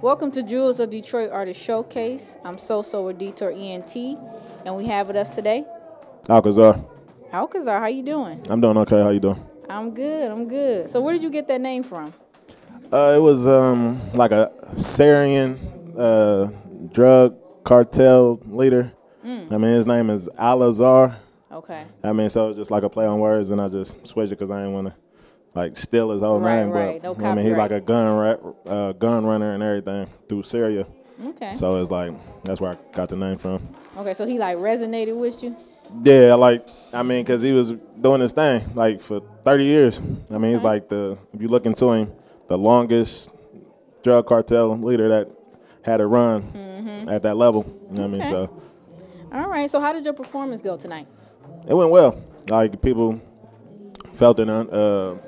Welcome to Jewels of Detroit Artist Showcase. I'm So with Detour ENT, and we have with us today Alkaczar. Alkaczar. How you doing? I'm doing okay. How you doing? I'm good. So where did you get that name from? It was like a Syrian drug cartel leader. I mean, his name is Alkaczar. Okay. I mean, so it's just like a play on words, and I just switched it because I didn't want to like steal his whole name. Right. But No I mean, he's like copyright. a gun runner and everything through Syria. Okay. So it's like that's where I got the name from. Okay, so he like resonated with you? Yeah, I mean, because he was doing his thing like for 30 years. I mean, he's like if you look into him, the longest drug cartel leader that had a run at that level. You know what I mean? So. All right. So how did your performance go tonight? It went well. Like people felt it,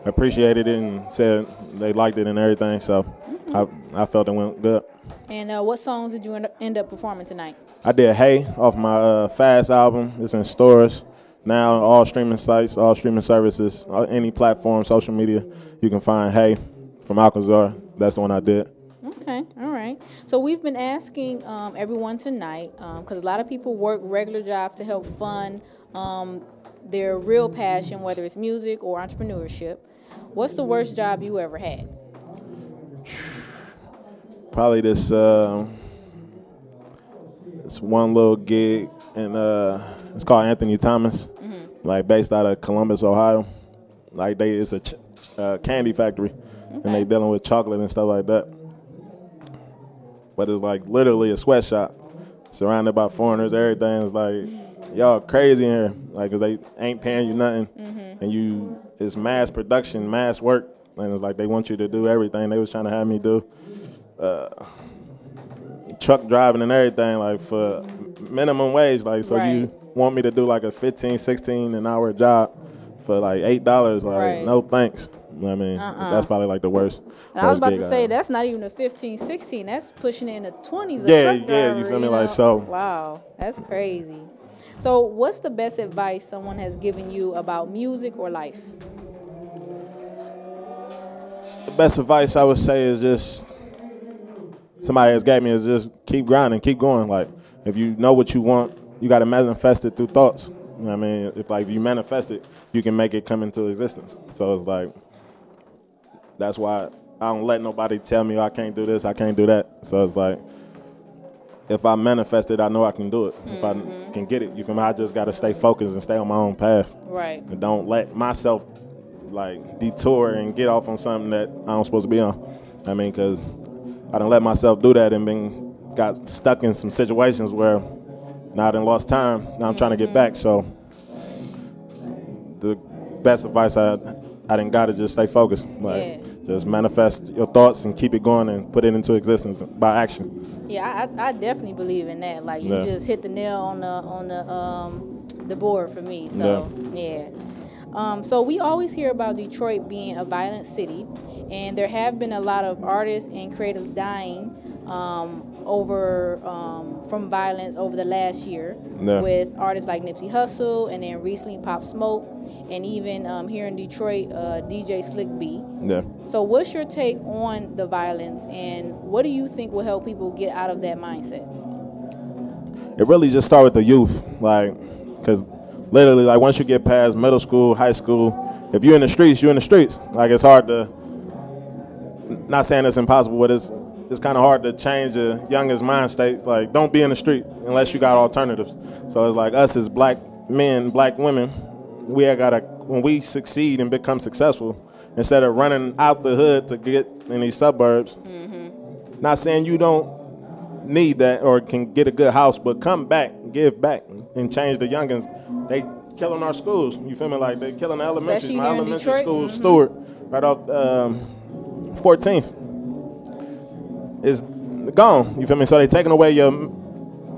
appreciated it, and said they liked it and everything. So I felt it went good. And what songs did you end up performing tonight? I did "Hey" off my Fast album. It's in stores now, all streaming sites, all streaming services, any platform, social media. You can find "Hey" from Alkaczar. That's the one I did. Okay, all right. So we've been asking everyone tonight, because a lot of people work regular jobs to help fund their real passion, whether it's music or entrepreneurship. What's the worst job you ever had? Probably this one little gig, and it's called Anthony Thomas, like based out of Columbus, Ohio. Like it's a candy factory, and they dealing with chocolate and stuff like that. But it's like literally a sweatshop, surrounded by foreigners. Everything is like, y'all crazy in here, like, 'cause they ain't paying you nothing, and it's mass production, mass work, and it's like they want you to do everything. They was trying to have me do truck driving and everything, like for minimum wage, like, so you want me to do like a 15, 16 an hour job for like $8, like, no thanks. You know what I mean? That's probably like the worst. And I was about to say, that's not even a 15, 16. That's pushing it in the 20s. Yeah, you feel me? Like, so. Wow, that's crazy. So what's the best advice someone has given you about music or life? The best advice I would say is just, somebody has gave me, is just keep grinding, keep going. Like, if you know what you want, you got to manifest it through thoughts. You know what I mean? If you manifest it, you can make it come into existence. So it's like, that's why I don't let nobody tell me, oh, I can't do this, I can't do that. So it's like, if I manifest it, I know I can do it. If I can get it, you feel me? I just got to stay focused and stay on my own path. Right. And don't let myself, like, detour and get off on something that I don't supposed to be on. I mean, because I done let myself do that and got stuck in some situations where now I done lost time. Now I'm trying to get back. So the best advice I done got is just stay focused. Like, just manifest your thoughts and keep it going and put it into existence by action. Yeah, I definitely believe in that. Like, you just hit the nail on the board for me. So so we always hear about Detroit being a violent city, and there have been a lot of artists and creatives dying from violence over the last year, with artists like Nipsey Hussle, and then recently Pop Smoke, and even here in Detroit, DJ Slick B. So what's your take on the violence, and what do you think will help people get out of that mindset? It really just start with the youth, like, because literally, like, once you get past middle school, high school, if you're in the streets, you're in the streets. Like, it's hard to, not saying it's impossible, but it's kind of hard to change the youngest mind state. Like, don't be in the street unless you got alternatives. So it's like us as black men, black women, we gotta, when we succeed and become successful, instead of running out the hood to get in these suburbs, not saying you don't need that or can get a good house, but come back, give back, and change the youngins. They killing our schools. You feel me? Like, they killing the elementary. My elementary school, Stewart, right off 14th, is gone. You feel me? So they taking away your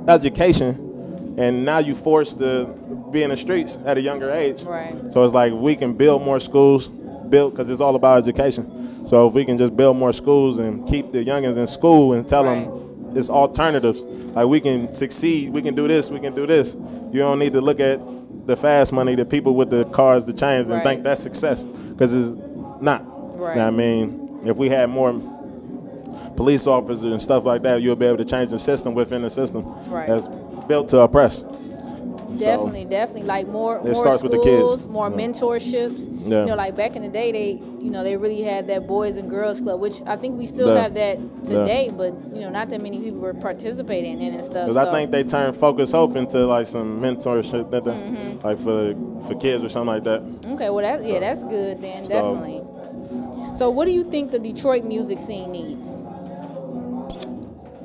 education, and now you forced to be in the streets at a younger age. Right. So it's like, we can build more schools, because it's all about education. So if we can just build more schools and keep the youngins in school and tell them it's alternatives. Like, we can succeed, we can do this, we can do this. You don't need to look at the fast money, the people with the cars, the chains, and think that's success, because it's not. You know what I mean? If we had more police officers and stuff like that, you'll be able to change the system within the system that's built to oppress. Definitely, definitely. Like more starts schools, with the kids. More mentorships. Yeah. You know, like back in the day, they really had that Boys and Girls Club, which I think we still have that today, but not that many people were participating in and stuff. Because I think they turned Focus Hope into like some mentorship, like for kids or something like that. Okay, well that's good then, definitely. So what do you think the Detroit music scene needs?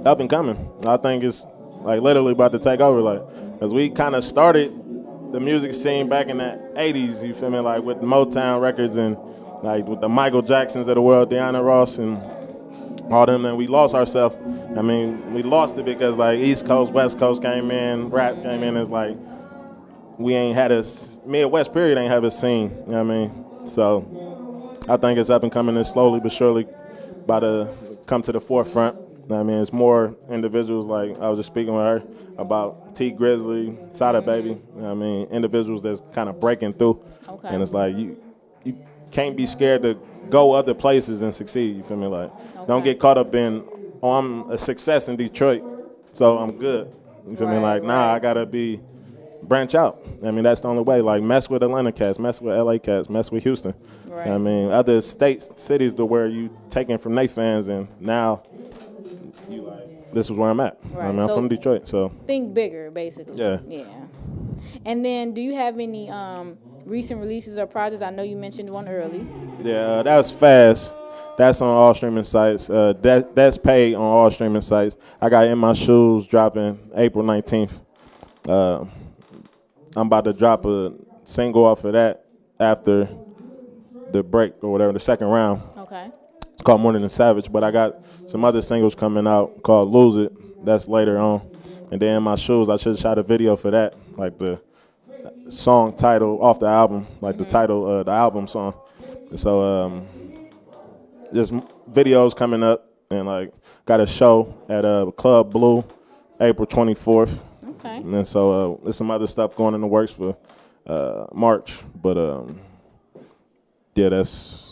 Up and coming. I think it's like literally about to take over, like. Because we kind of started the music scene back in the 80s, you feel me, like with Motown records and like with the Michael Jacksons of the world, Diana Ross and all them, and we lost ourselves. I mean, we lost it because like East Coast, West Coast came in, rap came in, it's like we ain't had a, Midwest period ain't have a scene, you know what I mean? So I think it's up and coming and slowly but surely about to come to the forefront. I mean, it's more individuals like I was just speaking with her about T Grizzly, Sada Baby. I mean, individuals that's kind of breaking through, and it's like you can't be scared to go other places and succeed. You feel me? Like, don't get caught up in I'm a success in Detroit, so I'm good. You feel me? Like, nah, I gotta branch out. I mean, that's the only way. Like, mess with Atlanta cats, mess with LA cats, mess with Houston. Right. I mean, other states, cities, to where you taking from their fans, and now. This is where I'm at. Right. I mean, I'm from Detroit, so think bigger, basically. Yeah. And then, do you have any recent releases or projects? I know you mentioned one early. Yeah, that was Fast. That's on all streaming sites. That's paid on all streaming sites. I got In My Shoes dropping April 19th. I'm about to drop a single off of that after the break or whatever, the second round. Okay. It's called More Than a Savage, but I got some other singles coming out called Lose It. That's later on. And then In My Shoes, I should have shot a video for that, like the song title off the album, like the title of the album song. And so there's videos coming up, and like got a show at Club Blue, April 24th. Okay. And so there's some other stuff going in the works for March. But yeah, that's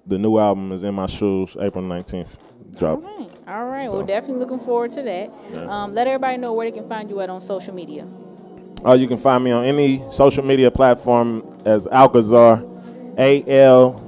the new album is In My Shoes, April 19th. Drop. All right. So. Well, definitely looking forward to that. Yeah. Let everybody know where they can find you at on social media. You can find me on any social media platform as Alkaczar, ALKACZAR.